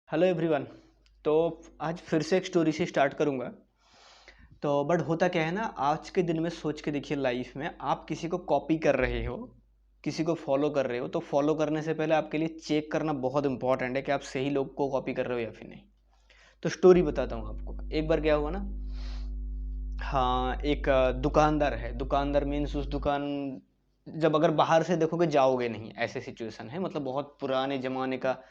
Hello everyone. तो आज फिर से एक स्टोरी से स्टार्ट करूंगा। तो बट होता क्या है ना, आज के दिन में सोच के देखिए, लाइफ में आप किसी को कॉपी कर रहे हो, किसी को फॉलो कर रहे हो, तो फॉलो करने से पहले आपके लिए चेक करना बहुत इंपॉर्टेंट है कि आप सही लोग को कॉपी कर रहे हो या फिर नहीं। तो स्टोरी बताता हूँ आपको। एक बार क्या हुआ ना, हाँ, एक दुकानदार है। दुकानदार मीन्स उस दुकान, जब अगर बाहर से देखोगे जाओगे नहीं, ऐसे सिचुएशन है। मतलब बहुत पुराने ज़माने का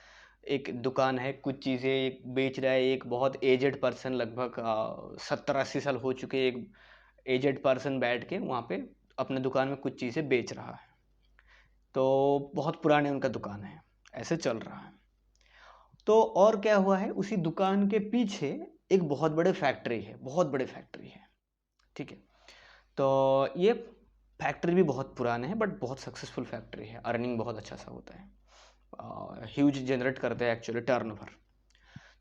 एक दुकान है, कुछ चीज़ें एक बेच रहा है। एक बहुत एजेड पर्सन, लगभग 70-80 साल हो चुके, एक एजेड पर्सन बैठ के वहाँ पे अपने दुकान में कुछ चीज़ें बेच रहा है। तो बहुत पुराने उनका दुकान है, ऐसे चल रहा है। तो और क्या हुआ है, उसी दुकान के पीछे एक बहुत बड़े फैक्ट्री है, बहुत बड़े फैक्ट्री है। ठीक है। तो ये फैक्ट्री भी बहुत पुराने हैं, बट बहुत सक्सेसफुल फैक्ट्री है, अर्निंग बहुत अच्छा सा होता है, ह्यूज जनरेट करते हैं एक्चुअली टर्नओवर।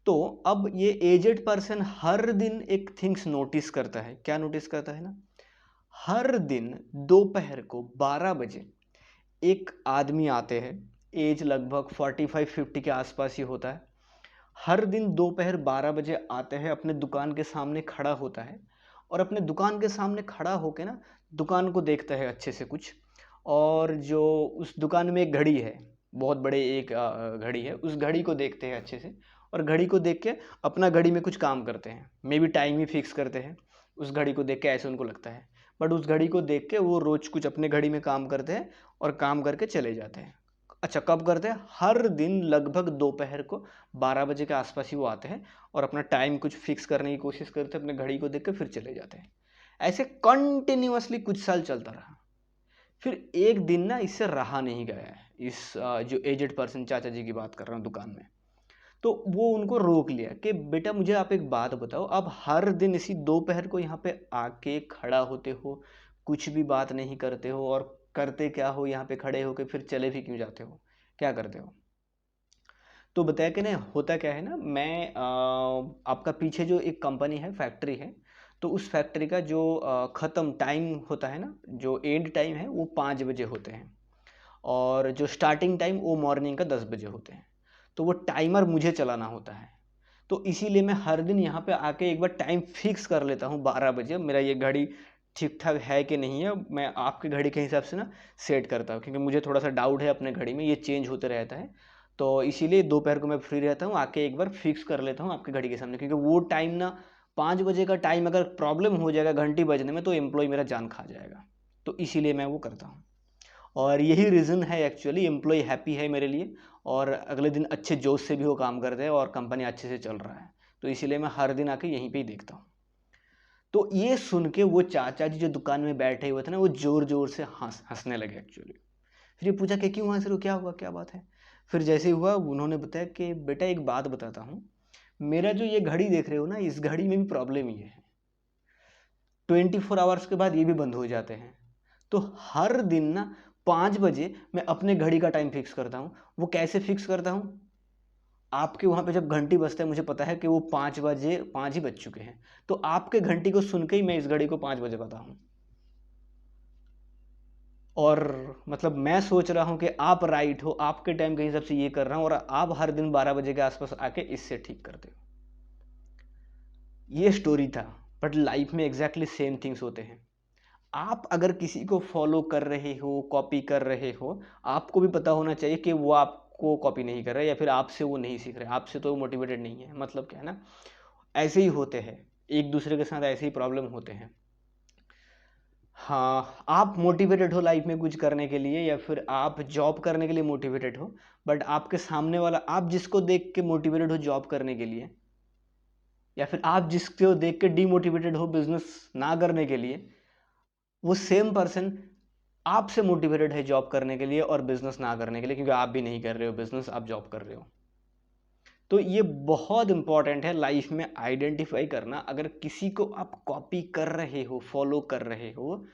तो अब ये एजेड पर्सन हर दिन एक थिंग्स नोटिस करता है। क्या नोटिस करता है ना, हर दिन दोपहर को 12 बजे एक आदमी आते हैं, एज लगभग 45-50 के आसपास ही होता है। हर दिन दोपहर 12 बजे आते हैं, अपने दुकान के सामने खड़ा होता है, और अपने दुकान के सामने खड़ा होके ना दुकान को देखता है अच्छे से कुछ। और जो उस दुकान में एक घड़ी है, बहुत बड़े एक घड़ी है, उस घड़ी को देखते हैं अच्छे से। और घड़ी को देख के अपना घड़ी में कुछ काम करते हैं, may be time he fix करते हैं। उस घड़ी को देख के ऐसे उनको लगता है, बट उस घड़ी को देख के वो रोज कुछ अपने घड़ी में काम करते हैं और काम करके चले जाते हैं। अच्छा, कब करते हैं? हर दिन लगभग दोपहर को 12 बजे के आसपास ही वो आते हैं और अपना टाइम कुछ फिक्स करने की कोशिश करते हैं, अपने घड़ी को देख के फिर चले जाते हैं। ऐसे कंटिन्यूअसली कुछ साल चलता रहा। फिर एक दिन ना इससे रहा नहीं गया है, इस जो एजेड पर्सन, चाचा जी की बात कर रहा हूँ, दुकान में। तो वो उनको रोक लिया कि बेटा मुझे आप एक बात बताओ, आप हर दिन इसी दोपहर को यहाँ पे आके खड़ा होते हो, कुछ भी बात नहीं करते हो, और करते क्या हो यहाँ पे खड़े होके, फिर चले भी क्यों जाते हो, क्या करते हो? तो बताया कि नहीं, होता क्या है ना, मैं आपका पीछे जो एक कंपनी है, फैक्ट्री है, तो उस फैक्ट्री का जो ख़त्म टाइम होता है ना, जो एंड टाइम है वो 5 बजे होते हैं, और जो स्टार्टिंग टाइम वो मॉर्निंग का 10 बजे होते हैं। तो वो टाइमर मुझे चलाना होता है। तो इसीलिए मैं हर दिन यहाँ पे आके एक बार टाइम फिक्स कर लेता हूँ, 12 बजे मेरा ये घड़ी ठीक ठाक है कि नहीं है, मैं आपकी घड़ी के हिसाब से ना सेट करता हूँ, क्योंकि मुझे थोड़ा सा डाउट है अपने घड़ी में, ये चेंज होते रहता है। तो इसीलिए दोपहर को मैं फ्री रहता हूँ, आके एक बार फिक्स कर लेता हूँ आपकी घड़ी के सामने, क्योंकि वो टाइम ना, 5 बजे का टाइम अगर प्रॉब्लम हो जाएगा घंटी बजने में, तो एम्प्लॉय मेरा जान खा जाएगा। तो इसीलिए मैं वो करता हूँ। और यही रीज़न है एक्चुअली, एम्प्लॉय हैप्पी है मेरे लिए, और अगले दिन अच्छे जोश से भी वो काम करते हैं, और कंपनी अच्छे से चल रहा है। तो इसीलिए मैं हर दिन आके यहीं पे ही देखता हूँ। तो ये सुन के वो चाचा जी जो दुकान में बैठे हुए थे ना, वो ज़ोर ज़ोर से हंसने लगे एक्चुअली। फिर ये पूछा कि क्यों हंस रहे हो, क्या हुआ, क्या बात है? फिर जैसे ही हुआ, उन्होंने बताया कि बेटा एक बात बताता हूँ, मेरा जो ये घड़ी देख रहे हो ना, इस घड़ी में भी प्रॉब्लम ये है, 24 आवर्स के बाद ये भी बंद हो जाते हैं। तो हर दिन ना 5 बजे मैं अपने घड़ी का टाइम फिक्स करता हूँ। वो कैसे फिक्स करता हूँ? आपके वहाँ पे जब घंटी बजता है, मुझे पता है कि वो 5 बजे, 5 ही बज चुके हैं। तो आपके घंटी को सुन के ही मैं इस घड़ी को 5 बजे पाता हूँ। और मतलब मैं सोच रहा हूँ कि आप राइट हो, आपके टाइम के हिसाब से ये कर रहा हूँ, और आप हर दिन 12 बजे के आसपास आके इससे ठीक करते हो। ये स्टोरी था। बट लाइफ में एग्जैक्टली सेम थिंग्स होते हैं। आप अगर किसी को फॉलो कर रहे हो, कॉपी कर रहे हो, आपको भी पता होना चाहिए कि वो आपको कॉपी नहीं कर रहा है, या फिर आपसे वो नहीं सीख रहे, आपसे तो वो मोटिवेटेड नहीं है। मतलब क्या है ना, ऐसे ही होते हैं, एक दूसरे के साथ ऐसे ही प्रॉब्लम होते हैं। हाँ, आप मोटिवेटेड हो लाइफ में कुछ करने के लिए, या फिर आप जॉब करने के लिए मोटिवेटेड हो, बट आपके सामने वाला, आप जिसको देख के मोटिवेटेड हो जॉब करने के लिए, या फिर आप जिसको देख के डीमोटिवेटेड हो बिजनेस ना करने के लिए, वो सेम पर्सन आपसे मोटिवेटेड है जॉब करने के लिए और बिजनेस ना करने के लिए, क्योंकि आप भी नहीं कर रहे हो बिजनेस, आप जॉब कर रहे हो। तो ये बहुत इंपॉर्टेंट है लाइफ में आइडेंटिफाई करना, अगर किसी को आप कॉपी कर रहे हो, फॉलो कर रहे हो,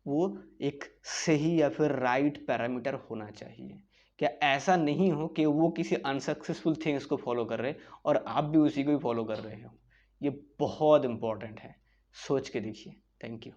वो एक सही या फिर राइट पैरामीटर होना चाहिए। क्या ऐसा नहीं हो कि वो किसी अनसक्सेसफुल थिंग्स को फॉलो कर रहे और आप भी उसी को ही फॉलो कर रहे हो। ये बहुत इंपॉर्टेंट है, सोच के देखिए। Thank you.